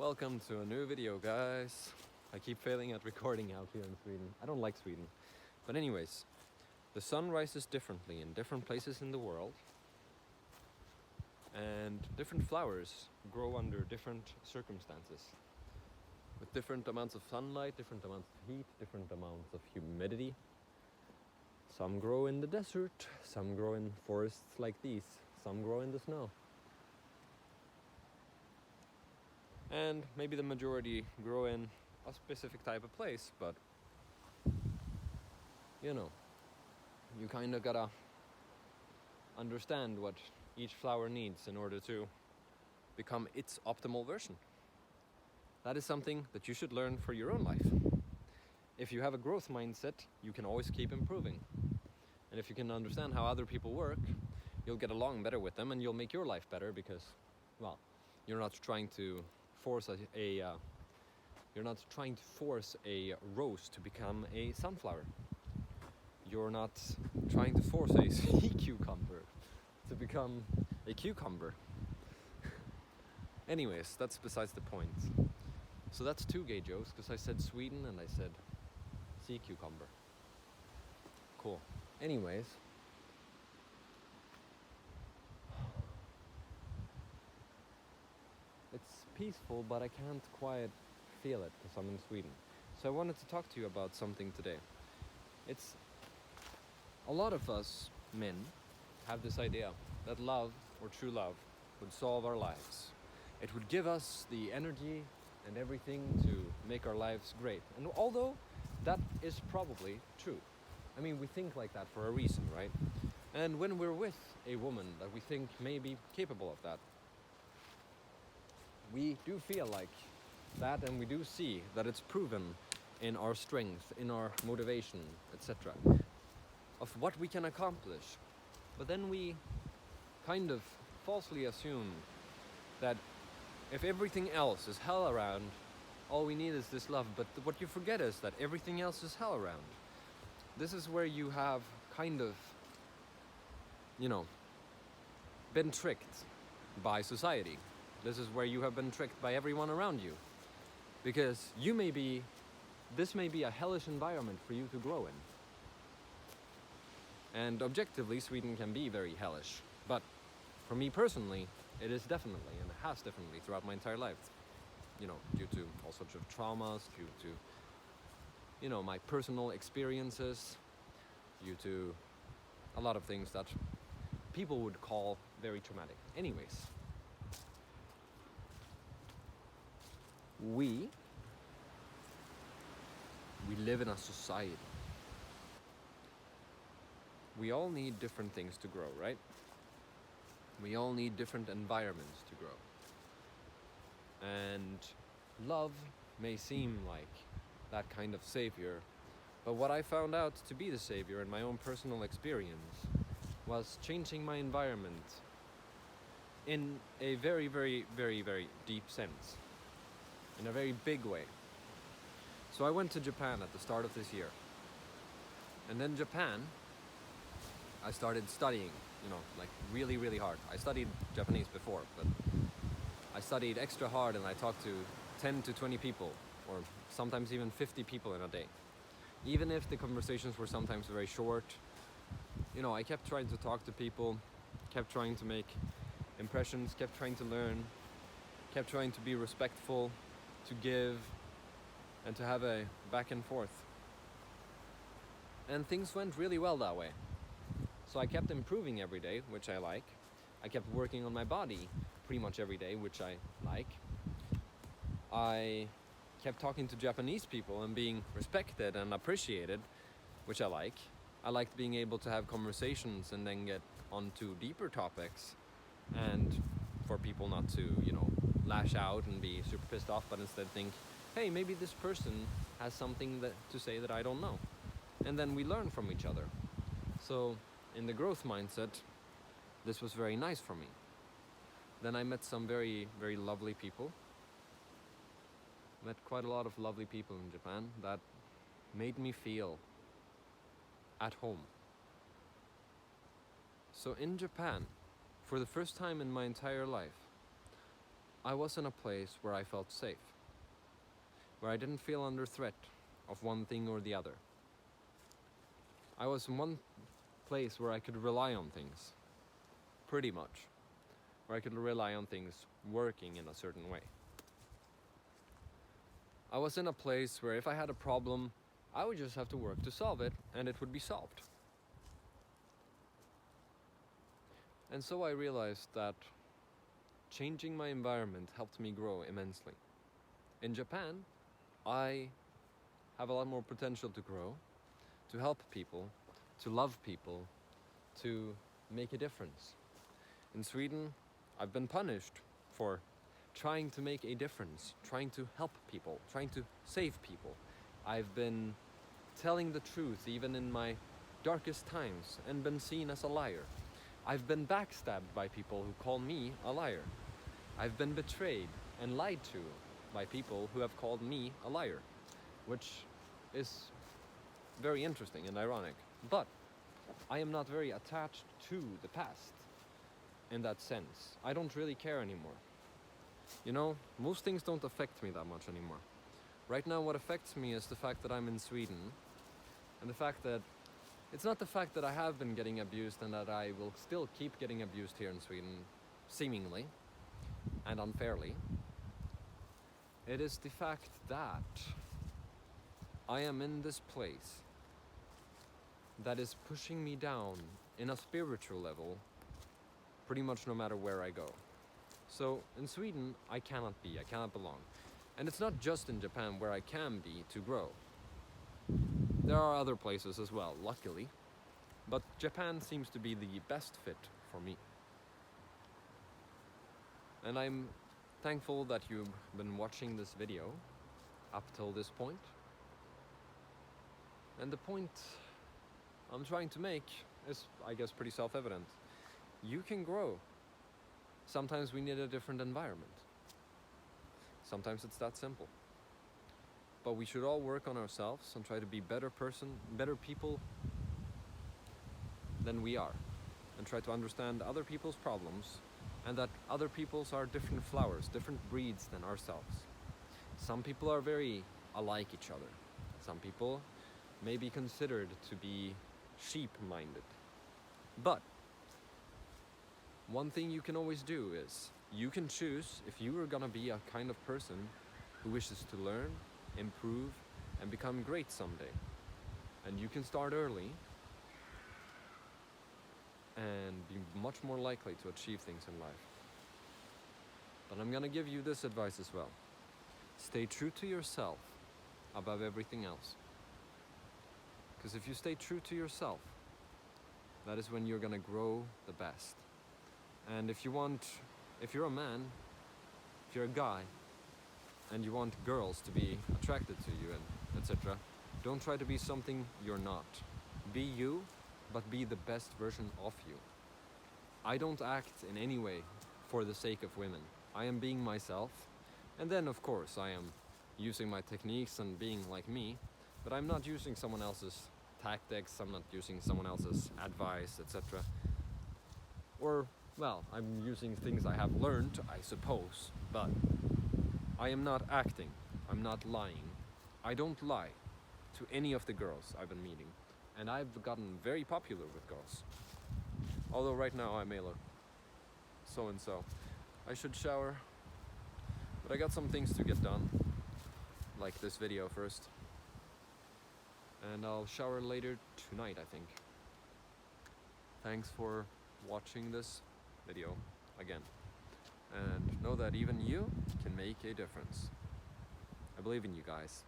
Welcome to a new video, guys. I keep failing at recording out here in Sweden. I don't like Sweden. But anyways, the sun rises differently in different places in the world. And different flowers grow under different circumstances. With different amounts of sunlight, different amounts of heat, different amounts of humidity. Some grow in the desert, some grow in forests like these, some grow in the snow. And maybe the majority grow in a specific type of place, but you kind of gotta understand what each flower needs in order to become its optimal version. That is something that you should learn for your own life. If you have a growth mindset, you can always keep improving. And if you can understand how other people work, you'll get along better with them and you'll make your life better because, you're not trying to force you're not trying to force a rose to become a sunflower. You're not trying to force a sea cucumber to become a cucumber. Anyways, that's besides the point. So that's two gay jokes, because I said Sweden and I said sea cucumber. Cool. Anyways, it's peaceful, but I can't quite feel it because I'm in Sweden. So I wanted to talk to you about something today. It's a lot of us men have this idea that love, or true love, would solve our lives. It would give us the energy and everything to make our lives great. And although that is probably true, I mean, we think like that for a reason, right? And when we're with a woman that we think may be capable of that, we do feel like that, and we do see that it's proven in our strength, in our motivation, etc., of what we can accomplish. But then we kind of falsely assume that if everything else is hell around, all we need is this love. But what you forget is that everything else is hell around. This is where you have kind of, been tricked by society. This is where you have been tricked by everyone around you. Because this may be a hellish environment for you to grow in. And objectively, Sweden can be very hellish. But for me personally, it is definitely, and it has definitely throughout my entire life. Due to all sorts of traumas, due to, my personal experiences, due to a lot of things that people would call very traumatic. Anyways. We live in a society. We all need different things to grow, right? We all need different environments to grow. And love may seem like that kind of savior, but what I found out to be the savior in my own personal experience was changing my environment in a very, very, very, very deep sense. In a very big way. So I went to Japan at the start of this year. And then Japan, I started studying, really, really hard. I studied Japanese before, but I studied extra hard and I talked to 10 to 20 people, or sometimes even 50 people in a day. Even if the conversations were sometimes very short, I kept trying to talk to people, kept trying to make impressions, kept trying to learn, kept trying to be respectful, to give, and to have a back and forth. And things went really well that way. So I kept improving every day, which I like. I kept working on my body pretty much every day, which I like. I kept talking to Japanese people and being respected and appreciated, which I like. I liked being able to have conversations and then get onto deeper topics, and for people not to, lash out and be super pissed off, but instead think, hey, maybe this person has something to say that I don't know. And then we learn from each other. So in the growth mindset, this was very nice for me. Then I met some very, very lovely people. Met quite a lot of lovely people in Japan that made me feel at home. So in Japan, for the first time in my entire life, I was in a place where I felt safe, where I didn't feel under threat of one thing or the other. I was in one place where I could rely on things, pretty much, where I could rely on things working in a certain way. I was in a place where if I had a problem, I would just have to work to solve it, and it would be solved. And so I realized that changing my environment helped me grow immensely. In Japan, I have a lot more potential to grow, to help people, to love people, to make a difference. In Sweden, I've been punished for trying to make a difference, trying to help people, trying to save people. I've been telling the truth even in my darkest times and been seen as a liar. I've been backstabbed by people who call me a liar. I've been betrayed and lied to by people who have called me a liar, which is very interesting and ironic. But I am not very attached to the past in that sense. I don't really care anymore. You know, most things don't affect me that much anymore. Right now what affects me is the fact that I'm in Sweden, and the fact that it's not the fact that I have been getting abused and that I will still keep getting abused here in Sweden, seemingly and unfairly. It is the fact that I am in this place that is pushing me down in a spiritual level pretty much no matter where I go. So in Sweden, I cannot belong. And it's not just in Japan where I can be to grow. There are other places as well, luckily. But Japan seems to be the best fit for me. And I'm thankful that you've been watching this video up till this point. And the point I'm trying to make is, I guess, pretty self-evident. You can grow. Sometimes we need a different environment. Sometimes it's that simple. But we should all work on ourselves and try to be better people than we are. And try to understand other people's problems, and that other people's are different flowers, different breeds than ourselves. Some people are very alike each other. Some people may be considered to be sheep-minded. But one thing you can always do is, you can choose if you are gonna be a kind of person who wishes to learn, improve, and become great someday. And you can start early and be much more likely to achieve things in life. But I'm gonna give you this advice as well. Stay true to yourself above everything else. Because if you stay true to yourself, that is when you're gonna grow the best. And if you're a man, if you're a guy, and you want girls to be attracted to you and etc., don't try to be something you're not. Be you, but be the best version of you. I don't act in any way for the sake of women. I am being myself, and then of course I am using my techniques and being like me, but I'm not using someone else's tactics, I'm not using someone else's advice, etc. Or, well, I'm using things I have learned, I suppose, but I am not acting, I'm not lying. I don't lie to any of the girls I've been meeting, and I've gotten very popular with girls. Although right now I may look so-and-so. I should shower, but I got some things to get done, like this video first. And I'll shower later tonight, I think. Thanks for watching this video again. And know that even you can make a difference. I believe in you guys.